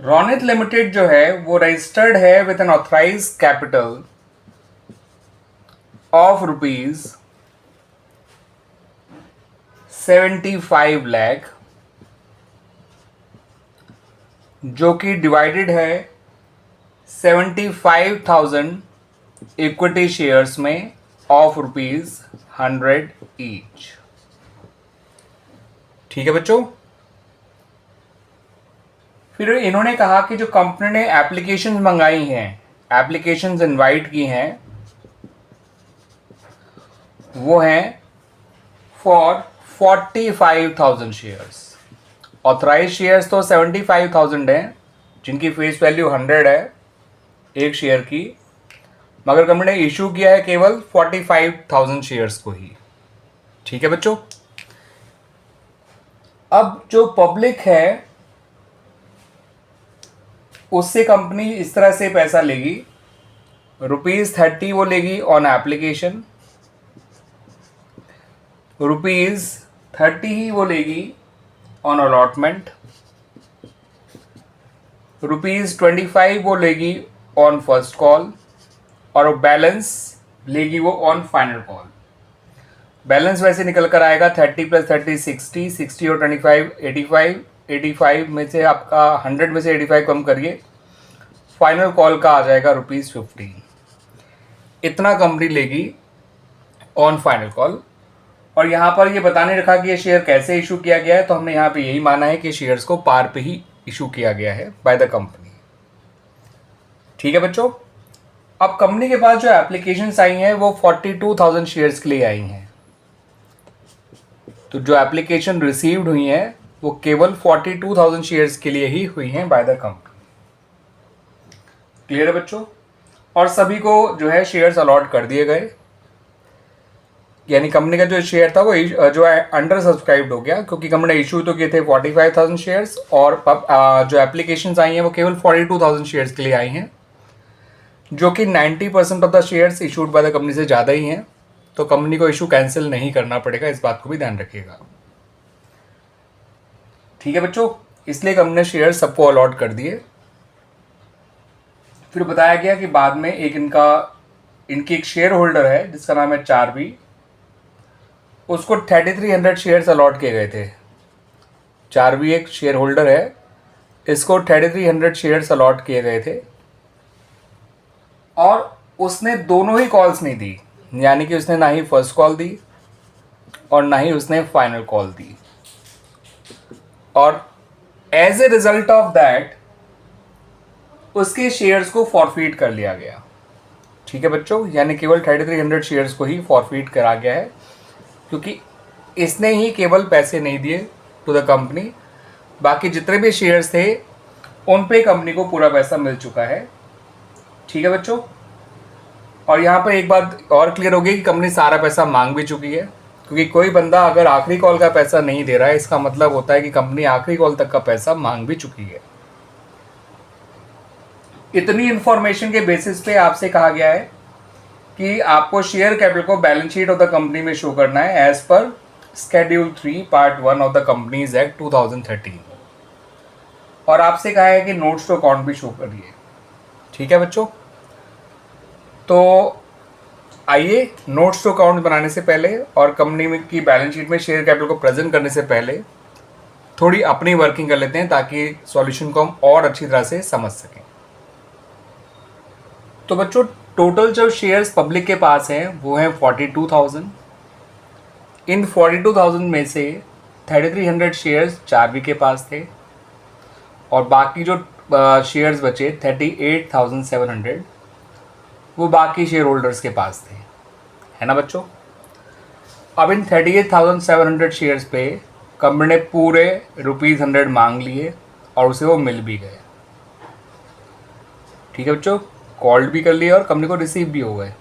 Ronit limited जो है वो रजिस्टर्ड है with an authorised capital of ₹75 lakh, जो कि डिवाइडेड है 75,000 इक्विटी शेयर्स में ऑफ ₹100 ईच। ठीक है बच्चों। फिर इन्होंने कहा कि जो कंपनी ने एप्लीकेशंस मंगाई हैं, एप्लीकेशंस इनवाइट की हैं, वो हैं फॉर 45,000 शेयर्स। ऑथराइज शेयर्स तो 75,000 हैं, जिनकी फेस वैल्यू 100 है एक शेयर की, मगर कंपनी ने इशू किया है केवल 45,000 शेयर्स को ही। ठीक है बच्चों। अब जो पब्लिक है उससे कंपनी इस तरह से पैसा लेगी, ₹30 वो लेगी ऑन एप्लीकेशन, ₹30 ही वो लेगी ऑन अलॉटमेंट, ₹25 वो लेगी ऑन फर्स्ट कॉल, और बैलेंस लेगी वो ऑन फाइनल कॉल। बैलेंस वैसे निकल कर आएगा 30 + 30 60, 60 और 25 85, 85 में से आपका 100 में से 85 कम करिए, फाइनल कॉल का आ जाएगा ₹15। इतना कंपनी लेगी ऑन फाइनल कॉल। और यहाँ पर ये बताने रखा कि ये शेयर कैसे इशू किया गया है, तो हमने यहाँ पे यही माना है कि शेयर्स को पार पे ही इशू किया गया है बाय द कंपनी। ठीक है बच्चों। अब कंपनी के पास जो एप्लीकेशंस आई हैं वो 42,000 शेयर्स के लिए आई हैं। तो जो एप्लीकेशन रिसीव्ड हुई हैं वो केवल 42,000 शेयर्स के लिए ही हुई हैं बाय द कंपनी। क्लियर है बच्चों। और सभी को जो है शेयर्स अलॉट कर दिए गए, यानी कंपनी का जो शेयर था वो जो है अंडर सब्सक्राइब्ड हो गया, क्योंकि कंपनी ने इशू तो किए थे 45,000 शेयर्स, और जो एप्लीकेशंस आई हैं वो केवल 42,000 शेयर्स के लिए आई हैं, जो कि 90% of the shares issued by the company से ज़्यादा ही हैं। तो कंपनी को इशू कैंसिल नहीं करना पड़ेगा, इस बात को भी ध्यान रखिएगा। ठीक है बच्चों। इसलिए कंपनी ने शेयर सबको अलॉट कर दिए। फिर बताया गया कि बाद में इनकी एक शेयर होल्डर है जिसका नाम है चारवी, उसको 3300 शेयर्स अलॉट किए गए थे। चारवी एक शेयर होल्डर है, इसको 3300 शेयर्स अलॉट किए गए थे, और उसने दोनों ही कॉल्स नहीं दी, यानी कि उसने ना ही फर्स्ट कॉल दी और ना ही उसने फाइनल कॉल दी। और as a result of that उसके शेयर्स को फॉरफीट कर लिया गया। ठीक है बच्चों। यानी केवल 3300 शेयर्स को ही फॉरफीट करा गया है, क्योंकि इसने ही केवल पैसे नहीं दिए टू द कंपनी, बाकी जितने भी शेयर्स थे उन पे कंपनी को पूरा पैसा मिल चुका है। ठीक है बच्चों। और यहाँ पर एक बात और क्लियर हो गई कि कंपनी सारा पैसा मांग भी चुकी है, क्योंकि कोई बंदा अगर आखिरी कॉल का पैसा नहीं दे रहा है, इसका मतलब होता है कि कंपनी आखिरी कॉल तक का पैसा मांग भी चुकी है। इतनी इंफॉर्मेशन के बेसिस पे आपसे कहा गया है कि आपको शेयर कैपिटल को balance sheet of the company में शो करना है as per Schedule 3 Part 1 of the companies act 2013, और आपसे कहा है कि नोट्स टू अकाउंट भी शो करिए। ठीक है बच्चों। तो आइए नोट्स टू अकाउंट बनाने से पहले और कंपनी की बैलेंस शीट में शेयर कैपिटल को प्रेजेंट करने से पहले थोड़ी अपनी वर्किंग कर लेते हैं, ताकि सॉल्यूशन को हम और अच्छी तरह से समझ सकें। तो बच्चों टोटल जो शेयर्स पब्लिक के पास हैं वो हैं 42,000। इन 42,000 में से 3300 शेयर्स चारवी के पास थे, और बाकी जो शेयर्स बचे 38,700 वो बाकी शेयर होल्डर्स के पास थे, है ना बच्चों। अब इन 38,700 शेयर्स पे कंपनी ने पूरे ₹100 मांग लिए और उसे वो मिल भी गए। ठीक है बच्चों। कॉल्ड भी कर लिए और कंपनी को रिसीव भी हो गए।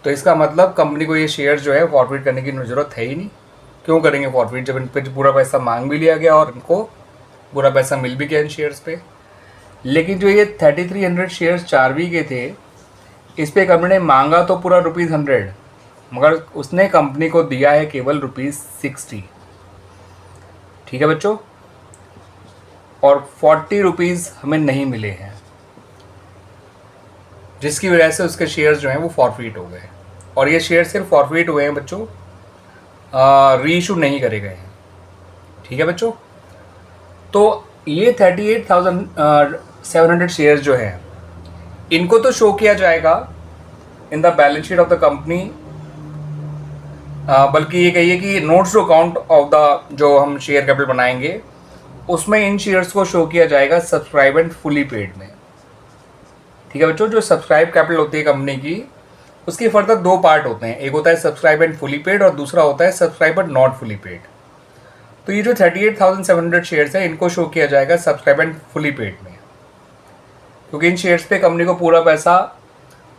तो इसका मतलब कंपनी को ये शेयर जो है फॉरफिट करने की ज़रूरत है ही नहीं। क्यों करेंगे फॉरफिट, जब इन पे पूरा पैसा मांग भी लिया गया और इनको पूरा पैसा मिल भी गया इन शेयर्स पे। लेकिन जो ये 3300 शेयर्स चारवी के थे, इस पे कंपनी ने मांगा तो पूरा ₹100, मगर उसने कंपनी को दिया है केवल ₹60। ठीक है बच्चों। और 40 रुपीज़ हमें नहीं मिले हैं, जिसकी वजह से उसके शेयर्स जो हैं वो फॉरफिट हो गए। और ये शेयर सिर्फ फॉरफिट हुए हैं बच्चों, री इशू नहीं करे गए हैं। ठीक है बच्चों, तो ये 38,700 शेयर्स जो हैं इनको तो शो किया जाएगा in the balance sheet of the company, बल्कि ये कहिए कि notes to account of the जो हम शेयर कैपिटल बनाएंगे उसमें इन शेयर्स को शो किया जाएगा सब्सक्राइब एंड फुली पेड में। ठीक है बच्चों, जो सब्सक्राइब कैपिटल होती है कंपनी की उसके फर्दर दो पार्ट होते हैं, एक होता है सब्सक्राइब एंड फुली पेड और दूसरा होता है subscribe but not fully paid. तो ये जो 38,700 शेयर्स है इनको शो किया जाएगा सब्सक्राइब एंड फुली पेड में, क्योंकि इन शेयर्स पे कंपनी को पूरा पैसा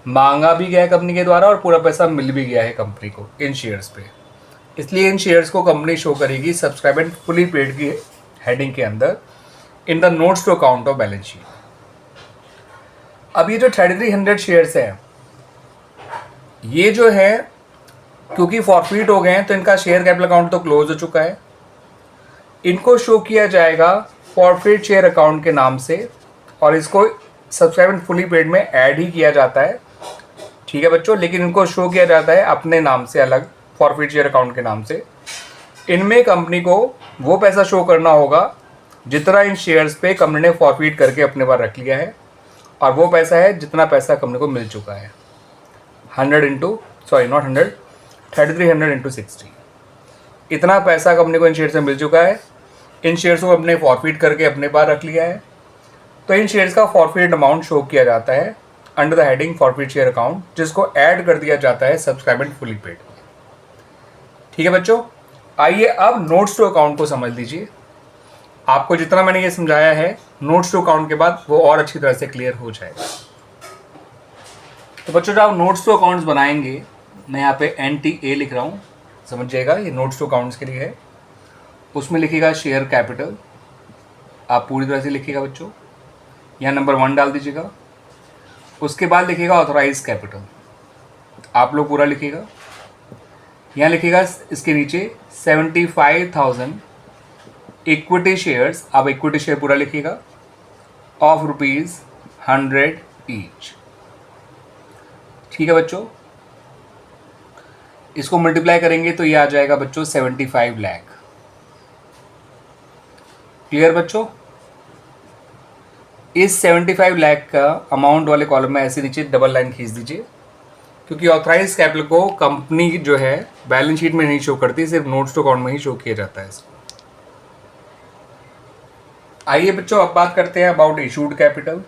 मांगा भी गया है कंपनी के द्वारा और पूरा पैसा मिल भी गया है कंपनी को इन शेयर्स पे। इसलिए इन शेयर्स को कंपनी शो करेगी सब्सक्राइब एंड फुली पेड की हेडिंग के अंदर in the notes to account of balance sheet. अब ये जो 3300 शेयर्स हैं ये जो है क्योंकि फॉरफिट हो गए हैं तो इनका शेयर कैपिटल अकाउंट तो क्लोज हो चुका है, इनको शो किया जाएगा फॉरफिट शेयर अकाउंट के नाम से और इसको सब्सक्राइब एंड फुली पेड में ऐड ही किया जाता है। ठीक है बच्चों, लेकिन इनको शो किया जाता है अपने नाम से अलग, फॉरफिट शेयर अकाउंट के नाम से। इनमें कंपनी को वो पैसा शो करना होगा जितना इन शेयर्स पे कंपनी ने फॉरफिट करके अपने पास रख लिया है, और वो पैसा है जितना पैसा कंपनी को मिल चुका है 3300 इंटू 60। इतना पैसा कंपनी को इन शेयर से मिल चुका है, इन शेयर्स को अपने फॉरफिट करके अपने पास रख लिया है, तो इन शेयर्स का फॉरफिट अमाउंट शो किया जाता है under the heading forfeit share account, जिसको ऐड कर दिया जाता है सब्सक्राइब एंड फुली पेड में। ठीक है बच्चों, आइए अब नोट्स टू अकाउंट को समझ लीजिए। आपको जितना मैंने ये समझाया है नोट्स टू अकाउंट के बाद वो और अच्छी तरह से क्लियर हो जाएगा। तो बच्चों जब आप नोट्स टू अकाउंट्स बनाएंगे, मैं यहाँ पे NTA लिख रहा हूँ, समझिएगा ये नोट्स टू अकाउंट्स के लिए है। उसमें लिखिएगा शेयर कैपिटल, आप पूरी तरह से लिखिएगा बच्चों, यहाँ नंबर 1 डाल दीजिएगा। उसके बाद लिखिएगा ऑथराइज कैपिटल, आप लोग पूरा लिखिएगा। यहाँ लिखिएगा इसके नीचे 75,000 इक्विटी शेयर्स, आप इक्विटी शेयर पूरा लिखिएगा, ऑफ ₹100 ईच। ठीक है बच्चों, इसको मल्टीप्लाई करेंगे तो ये आ जाएगा बच्चों 75 लाख। क्लियर बच्चों, इस 75 लाख का अमाउंट वाले कॉलम में ऐसे नीचे डबल लाइन खींच दीजिए, क्योंकि ऑथराइज कैपिटल को कंपनी जो है बैलेंस शीट में नहीं शो करती, सिर्फ नोट्स टू अकाउंट में ही शो किया जाता है इसको। आइए बच्चों अब बात करते हैं अबाउट इशूड कैपिटल।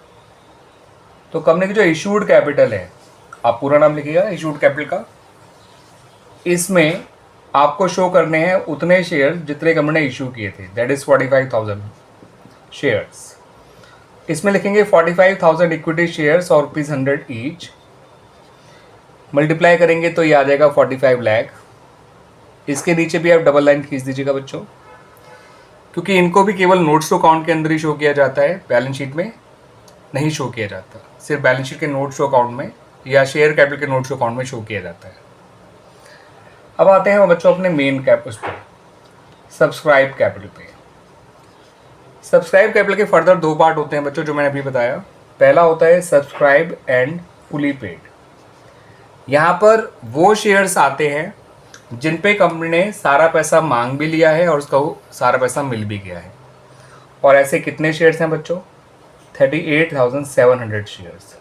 तो कंपनी की जो इशूड कैपिटल है, आप पूरा नाम लिखिएगा इशूड कैपिटल का। इसमें आपको शो करने हैं उतने शेयर जितने कंपनी ने इशू किए थे, दैट इज 45,000 शेयर्स। इसमें लिखेंगे 45,000 इक्विटी शेयर्स और ₹100 ईच, मल्टीप्लाई करेंगे तो ये आ जाएगा 45 लाख। इसके नीचे भी आप डबल लाइन खींच दीजिएगा बच्चों, क्योंकि इनको भी केवल नोट्स टू अकाउंट के अंदर ही शो किया जाता है, बैलेंस शीट में नहीं शो किया जाता, सिर्फ बैलेंस शीट के नोट्स टू अकाउंट में या शेयर कैपिटल के नोट्स टू अकाउंट में शो किया जाता है। अब आते हैं बच्चों अपने मेन कैप उस पर, सब्सक्राइब कैपिटल पे। सब्सक्राइब कैपिटल के फर्दर दो पार्ट होते हैं बच्चों, जो मैंने अभी बताया। पहला होता है सब्सक्राइब एंड फुली पेड। यहाँ पर वो शेयर्स आते हैं जिन पे कंपनी ने सारा पैसा मांग भी लिया है और उसका सारा पैसा मिल भी गया है। और ऐसे कितने शेयर्स हैं बच्चों? 38,700 शेयर्स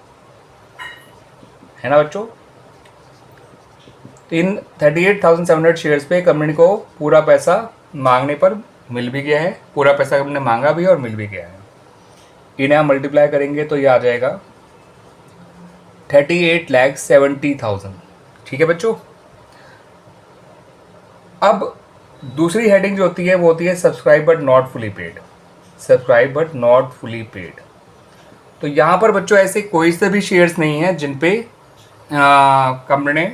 है ना बच्चों। इन 38,700 शेयर्स पे कंपनी को पूरा पैसा मांगने पर मिल भी गया है, पूरा पैसा कंपनी ने मांगा भी और मिल भी गया है। इन्हें हम मल्टीप्लाई करेंगे तो ये आ जाएगा 38,70,000। ठीक है बच्चों। अब दूसरी हेडिंग जो होती है वो होती है subscribe but not fully paid. Subscribe but not fully paid. तो यहाँ पर बच्चों ऐसे कोई से भी शेयर्स नहीं है जिन पे कंपनी ने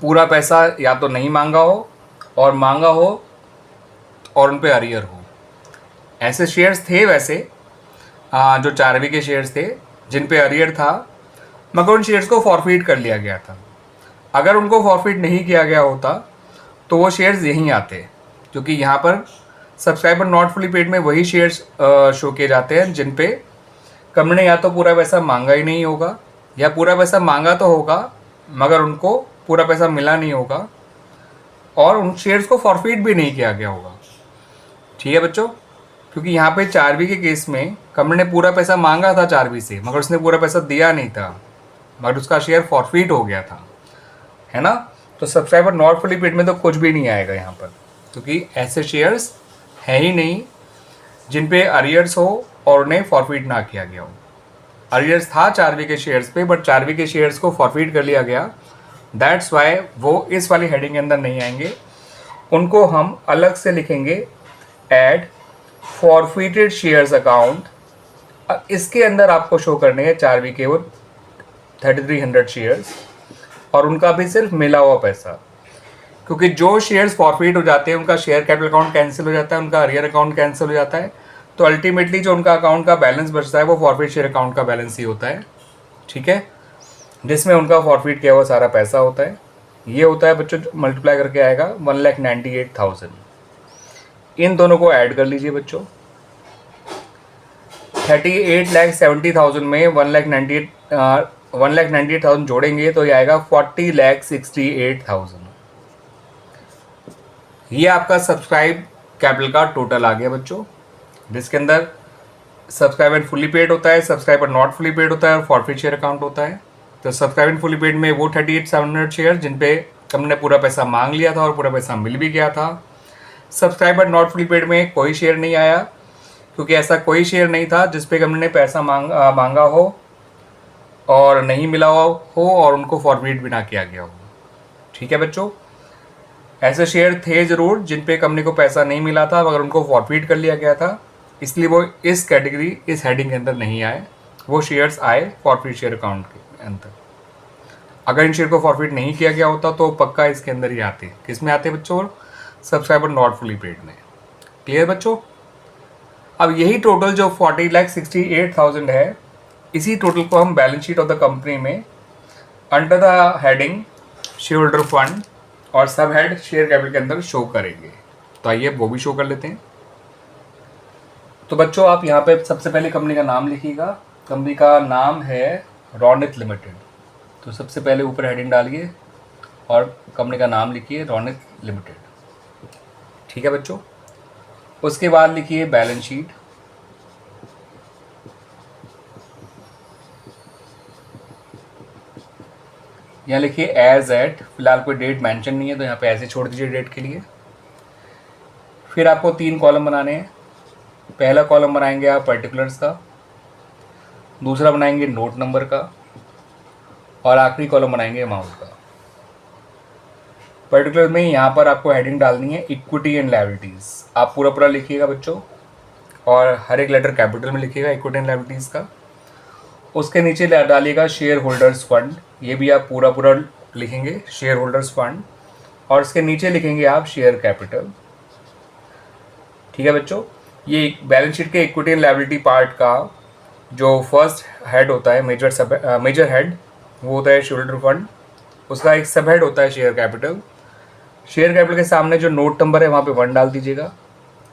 पूरा पैसा या तो नहीं मांगा हो और मांगा हो और उन पे अरियर हो। ऐसे शेयर्स थे वैसे जो 4वीं के शेयर्स थे जिन पे अरियर था, मगर उन शेयर्स को फॉरफिट कर लिया गया था। अगर उनको फॉरफिट नहीं किया गया होता तो वो शेयर्स यहीं आते, क्योंकि यहाँ पर सब्सक्राइबर नॉट फुली पेड में वही शेयर्स शो किए जाते हैं जिन पे कंपनी ने या तो पूरा पैसा मांगा ही नहीं होगा, या पूरा पैसा मांगा तो होगा मगर उनको पूरा पैसा मिला नहीं होगा, और उन शेयर्स को फॉरफिट भी नहीं किया गया होगा। ठीक है बच्चों, क्योंकि यहाँ पे 4B के केस में कंपनी ने पूरा पैसा मांगा था 4B से, मगर उसने पूरा पैसा दिया नहीं था, मगर उसका शेयर फॉरफिट हो गया था, है ना। तो सब्सक्राइबर नॉट फुली पेड में तो कुछ भी नहीं आएगा यहाँ पर, क्योंकि ऐसे शेयर्स है ही नहीं जिन पे अरियर्स हो और उन्हें फॉरफिट ना किया गया हो। अरियर्स था 4B के शेयर्स पे, बट 4B के शेयर्स को फॉरफिट कर लिया गया, दैट्स वाई वो इस वाली हेडिंग के अंदर नहीं आएंगे। उनको हम अलग से लिखेंगे, ऐड फॉरफिटेड शेयर्स अकाउंट। इसके अंदर आपको शो करने हैं 4B के वो 3300 शेयर्स और उनका भी सिर्फ मिला हुआ पैसा, क्योंकि जो शेयर्स फॉरफिट हो जाते हैं उनका शेयर कैपिटल अकाउंट कैंसिल हो जाता है, उनका अरियर अकाउंट कैंसिल हो जाता है, तो अल्टीमेटली जो उनका अकाउंट का बैलेंस बचता है वो फॉरफिट शेयर अकाउंट का बैलेंस ही होता है। ठीक है, जिसमें उनका फॉरफिट किया हुआ सारा पैसा होता है। ये होता है बच्चों, मल्टीप्लाई करके आएगा 1,98,000। इन दोनों को ऐड कर लीजिए बच्चों। 38,70,000 में 1,98,000 जोड़ेंगे तो ये आएगा 40,68,000। ये आपका सब्सक्राइब कैपिटल का टोटल आ गया बच्चों, जिसके अंदर सब्सक्राइबर फुली पेड होता है, सब्सक्राइबर नॉट फुली पेड होता है और फॉरफिट शेयर अकाउंट होता है। तो सब्सक्राइबर फुली पेड में वो 38,700 शेयर जिन पे कंपनी ने पूरा पैसा मांग लिया था और पूरा पैसा मिल भी गया था। सब्सक्राइबर नॉट फुली पेड में कोई शेयर नहीं आया, क्योंकि ऐसा कोई शेयर नहीं था जिस पे कंपनी ने पैसा मांगा हो और नहीं मिला हो और उनको फॉरफिट भी ना किया गया हो। ठीक है बच्चों, ऐसे शेयर थे ज़रूर जिन पे कंपनी को पैसा नहीं मिला था मगर उनको फॉरफिट कर लिया गया था, इसलिए वो इस कैटेगरी इस हेडिंग के अंदर नहीं आए। वो शेयर्स आए फॉरफिट शेयर अकाउंट के अंदर। अगर इन शेयर को फॉरफिट नहीं किया गया होता तो पक्का इसके अंदर ही आते। किस में आते बच्चों? सब्सक्राइबर नॉट फुली पेड में। क्लियर बच्चों? अब यही टोटल जो 40,68,000 है, इसी टोटल को हम balance sheet of the company में under the heading share holder fund और सब हेड शेयर कैपिटल के अंदर शो करेंगे। तो आइए वो भी शो कर लेते हैं। तो बच्चों आप यहाँ पे सबसे पहले कंपनी का नाम लिखिएगा। कंपनी का नाम है रॉनित लिमिटेड। तो सबसे पहले ऊपर हेडिंग डालिए और कंपनी का नाम लिखिए रॉनित लिमिटेड। ठीक है बच्चों, उसके बाद लिखिए बैलेंस शीट। यहाँ लिखिए एज एट, फिलहाल कोई डेट मेंशन नहीं है तो यहाँ पे ऐसे छोड़ दीजिए डेट के लिए। फिर आपको 3 कॉलम बनाने हैं। पहला कॉलम बनाएंगे आप पर्टिकुलर्स का, दूसरा बनाएंगे नोट नंबर का और आखिरी कॉलम बनाएंगे अमाउंट का। पर्टिकुलर में यहाँ पर आपको हेडिंग डालनी है इक्विटी एंड लायबिलिटीज़। आप पूरा पूरा लिखिएगा बच्चों और हर एक लेटर कैपिटल में लिखिएगा इक्विटी एंड लायबिलिटीज़ का। उसके नीचे डालिएगा शेयर होल्डर्स फंड, ये भी आप पूरा पूरा लिखेंगे शेयर होल्डर्स फंड, और उसके नीचे लिखेंगे आप शेयर कैपिटल। ठीक है बच्चों, ये बैलेंस शीट के इक्विटी एंड लायबिलिटी पार्ट का जो फर्स्ट हेड होता है, मेजर हेड, वो होता है शेयर होल्डर फंड। उसका एक सब हेड होता है शेयर कैपिटल। शेयर कैपिटल के सामने जो नोट नंबर है वहाँ पे 1 डाल दीजिएगा,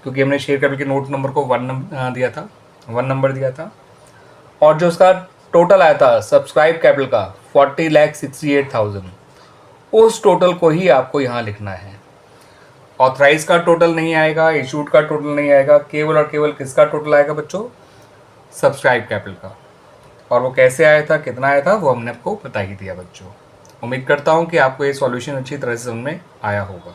क्योंकि हमने शेयर कैपिटल के नोट नंबर को 1 दिया था, 1 नंबर दिया था। और जो उसका टोटल आया था सब्सक्राइब कैपिटल का 40,68,000, उस टोटल को ही आपको यहाँ लिखना है। ऑथराइज का टोटल नहीं आएगा, इशूड का टोटल नहीं आएगा, केवल और केवल किसका टोटल आएगा बच्चों? सब्सक्राइब कैपिटल का। और वो कैसे आया था, कितना आया था, वो हमने आपको बता ही दिया बच्चों। उम्मीद करता हूँ कि आपको ये सॉल्यूशन अच्छी तरह से समझ में आया होगा।